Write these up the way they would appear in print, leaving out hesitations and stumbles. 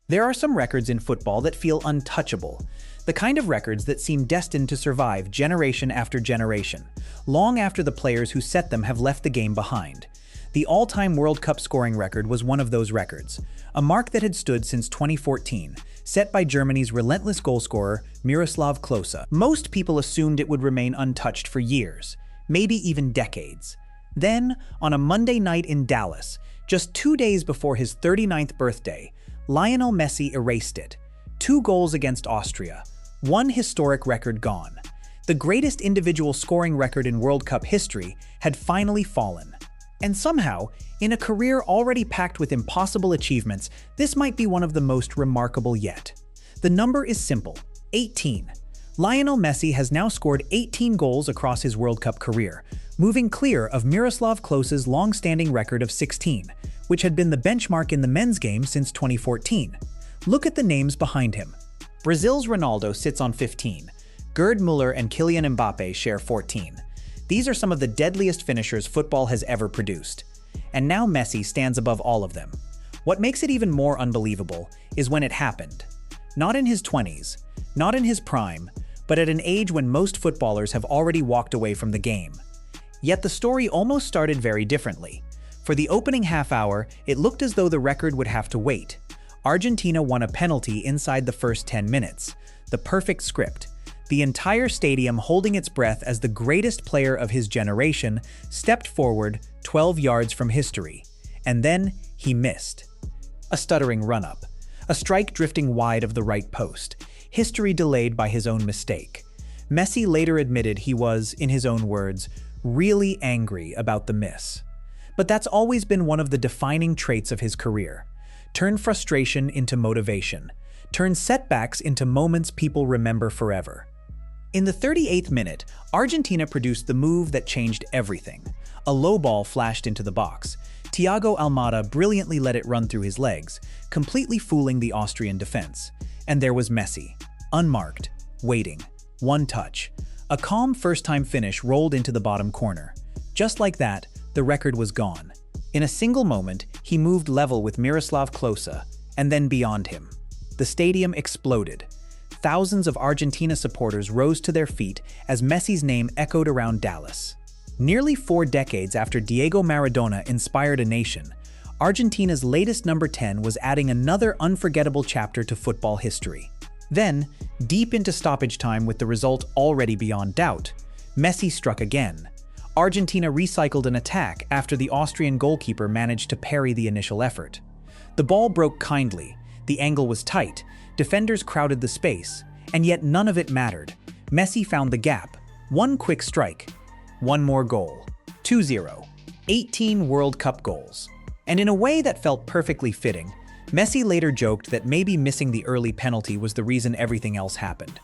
There are some records in football that feel untouchable, the kind of records that seem destined to survive generation after generation, long after the players who set them have left the game behind. The all-time World Cup scoring record was one of those records, a mark that had stood since 2014, set by Germany's relentless goalscorer Miroslav Klose. Most people assumed it would remain untouched for years, maybe even decades. Then, on a Monday night in Dallas, just 2 days before his 39th birthday, Lionel Messi erased it. 2 goals against Austria, one historic record gone. The greatest individual scoring record in World Cup history had finally fallen. And somehow, in a career already packed with impossible achievements, this might be one of the most remarkable yet. The number is simple: 18. Lionel Messi has now scored 18 goals across his World Cup career, moving clear of Miroslav Klose's long-standing record of 16, which had been the benchmark in the men's game since 2014. Look at the names behind him. Brazil's Ronaldo sits on 15. Gerd Müller and Kylian Mbappe share 14. These are some of the deadliest finishers football has ever produced. And now Messi stands above all of them. What makes it even more unbelievable is when it happened. Not in his 20s, not in his prime, but at an age when most footballers have already walked away from the game. Yet the story almost started very differently. For the opening half hour, it looked as though the record would have to wait. Argentina won a penalty inside the first 10 minutes. The perfect script. The entire stadium holding its breath as the greatest player of his generation stepped forward 12 yards from history. And then he missed. A stuttering run-up. A strike drifting wide of the right post. History delayed by his own mistake. Messi later admitted he was, in his own words, really angry about the miss. But that's always been one of the defining traits of his career. Turn frustration into motivation. Turn setbacks into moments people remember forever. In the 38th minute, Argentina produced the move that changed everything. A low ball flashed into the box. Thiago Almada brilliantly let it run through his legs, completely fooling the Austrian defense. And there was Messi, unmarked, waiting. One touch. A calm first-time finish rolled into the bottom corner. Just like that, the record was gone. In a single moment, he moved level with Miroslav Klose, and then beyond him. The stadium exploded. Thousands of Argentina supporters rose to their feet as Messi's name echoed around Dallas. Nearly 4 decades after Diego Maradona inspired a nation, Argentina's latest number 10 was adding another unforgettable chapter to football history. Then, deep into stoppage time with the result already beyond doubt, Messi struck again. Argentina recycled an attack after the Austrian goalkeeper managed to parry the initial effort. The ball broke kindly, the angle was tight, defenders crowded the space, and yet none of it mattered. Messi found the gap. One quick strike. One more goal. 2-0. 18 World Cup goals. And in a way that felt perfectly fitting, Messi later joked that maybe missing the early penalty was the reason everything else happened.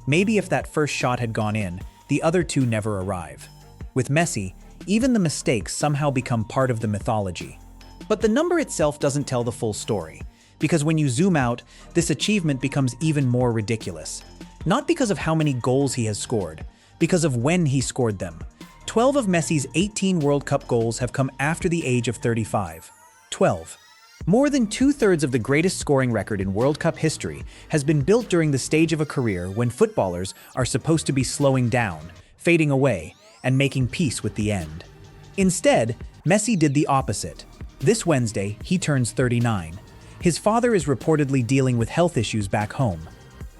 Maybe if that first shot had gone in, the other 2 never arrive. With Messi, even the mistakes somehow become part of the mythology. But the number itself doesn't tell the full story. Because when you zoom out, this achievement becomes even more ridiculous. Not because of how many goals he has scored, because of when he scored them. 12 of Messi's 18 World Cup goals have come after the age of 35. 12. More than 2/3 of the greatest scoring record in World Cup history has been built during the stage of a career when footballers are supposed to be slowing down, fading away, and making peace with the end. Instead, Messi did the opposite. This Wednesday, he turns 39. His father is reportedly dealing with health issues back home.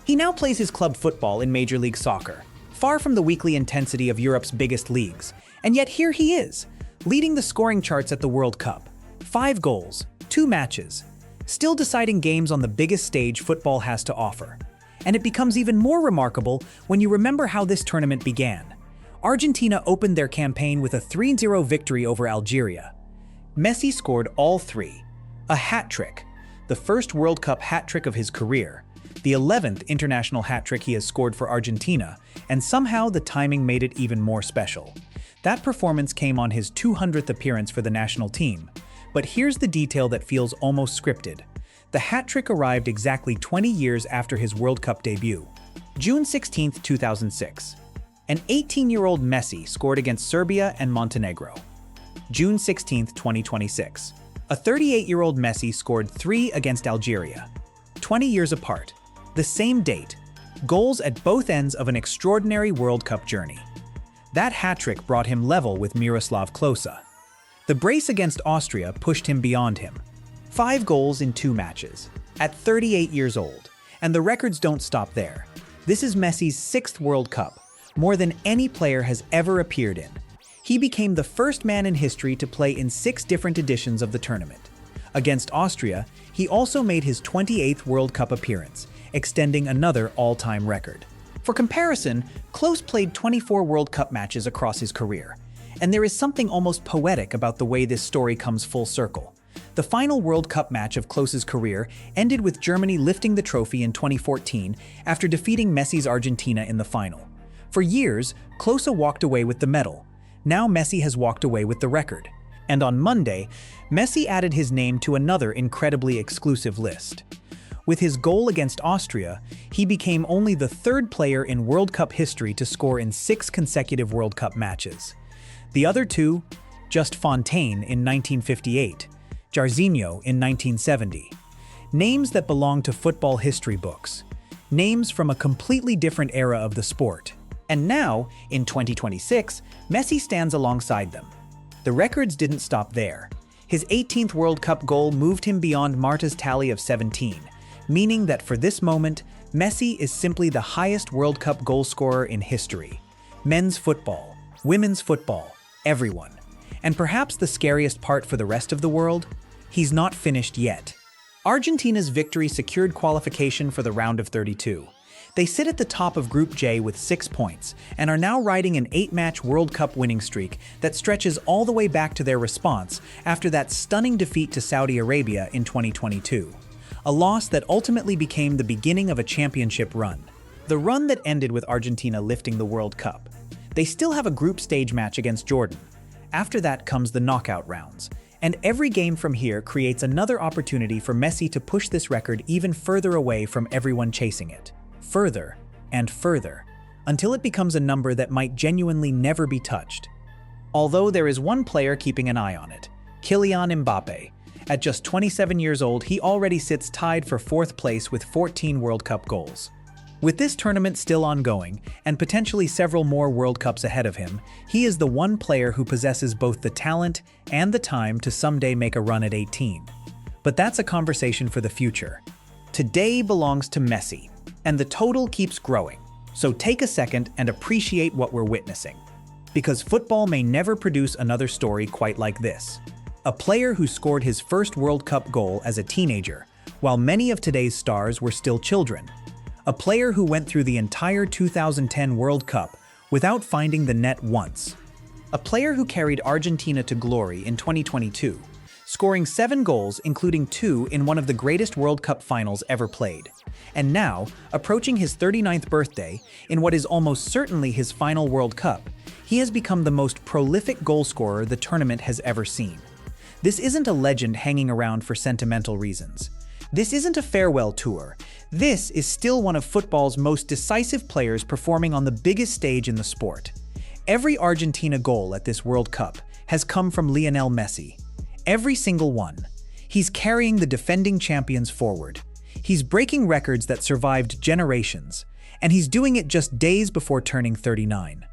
He now plays his club football in Major League Soccer, far from the weekly intensity of Europe's biggest leagues. And yet here he is, leading the scoring charts at the World Cup. 5 goals, 2 matches, still deciding games on the biggest stage football has to offer. And it becomes even more remarkable when you remember how this tournament began. Argentina opened their campaign with a 3-0 victory over Algeria. Messi scored all 3. A hat-trick. The first World Cup hat-trick of his career, the 11th international hat-trick he has scored for Argentina, and somehow the timing made it even more special. That performance came on his 200th appearance for the national team. But here's the detail that feels almost scripted. The hat-trick arrived exactly 20 years after his World Cup debut. June 16, 2006. An 18-year-old Messi scored against Serbia and Montenegro. June 16, 2026. A 38-year-old Messi scored 3 against Algeria. 20 years apart, the same date, goals at both ends of an extraordinary World Cup journey. That hat-trick brought him level with Miroslav Klose. The brace against Austria pushed him beyond him. 5 goals in 2 matches, at 38 years old, and the records don't stop there. This is Messi's 6th World Cup, more than any player has ever appeared in. He became the first man in history to play in 6 different editions of the tournament. Against Austria, he also made his 28th World Cup appearance, extending another all-time record. For comparison, Klose played 24 World Cup matches across his career, and there is something almost poetic about the way this story comes full circle. The final World Cup match of Klose's career ended with Germany lifting the trophy in 2014 after defeating Messi's Argentina in the final. For years, Klose walked away with the medal. Now Messi has walked away with the record. And on Monday, Messi added his name to another incredibly exclusive list. With his goal against Austria, he became only the 3rd player in World Cup history to score in 6 consecutive World Cup matches. The other 2, just Fontaine in 1958, Jairzinho in 1970. Names that belong to football history books. Names from a completely different era of the sport. And now, in 2026, Messi stands alongside them. The records didn't stop there. His 18th World Cup goal moved him beyond Marta's tally of 17, meaning that for this moment, Messi is simply the highest World Cup goal scorer in history. Men's football, women's football, everyone. And perhaps the scariest part for the rest of the world? He's not finished yet. Argentina's victory secured qualification for the round of 32. They sit at the top of Group J with 6 points and are now riding an 8-match World Cup winning streak that stretches all the way back to their response after that stunning defeat to Saudi Arabia in 2022. A loss that ultimately became the beginning of a championship run. The run that ended with Argentina lifting the World Cup. They still have a group stage match against Jordan. After that comes the knockout rounds. And every game from here creates another opportunity for Messi to push this record even further away from everyone chasing it. Further and further, until it becomes a number that might genuinely never be touched. Although there is one player keeping an eye on it, Kylian Mbappe. At just 27 years old, he already sits tied for 4th place with 14 World Cup goals. With this tournament still ongoing, and potentially several more World Cups ahead of him, he is the one player who possesses both the talent and the time to someday make a run at 18. But that's a conversation for the future. Today belongs to Messi, and the total keeps growing. So take a second and appreciate what we're witnessing. Because football may never produce another story quite like this. A player who scored his first World Cup goal as a teenager, while many of today's stars were still children. A player who went through the entire 2010 World Cup without finding the net once. A player who carried Argentina to glory in 2022, scoring 7 goals including 2 in one of the greatest World Cup finals ever played. And now, approaching his 39th birthday, in what is almost certainly his final World Cup, he has become the most prolific goalscorer the tournament has ever seen. This isn't a legend hanging around for sentimental reasons. This isn't a farewell tour. This is still one of football's most decisive players performing on the biggest stage in the sport. Every Argentina goal at this World Cup has come from Lionel Messi. Every single one. He's carrying the defending champions forward. He's breaking records that survived generations, and he's doing it just days before turning 39.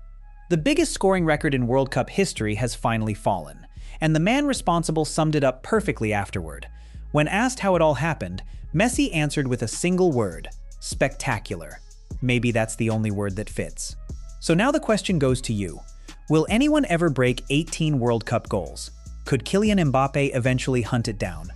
The biggest scoring record in World Cup history has finally fallen, and the man responsible summed it up perfectly afterward. When asked how it all happened, Messi answered with a single word: spectacular. Maybe that's the only word that fits. So now the question goes to you. Will anyone ever break 18 World Cup goals? Could Kylian Mbappe eventually hunt it down?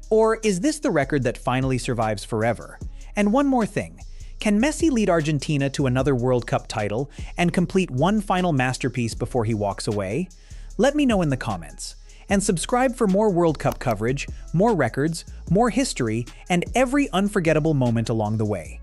Or is this the record that finally survives forever? And one more thing. Can Messi lead Argentina to another World Cup title and complete one final masterpiece before he walks away? Let me know in the comments. And subscribe for more World Cup coverage, more records, more history, and every unforgettable moment along the way.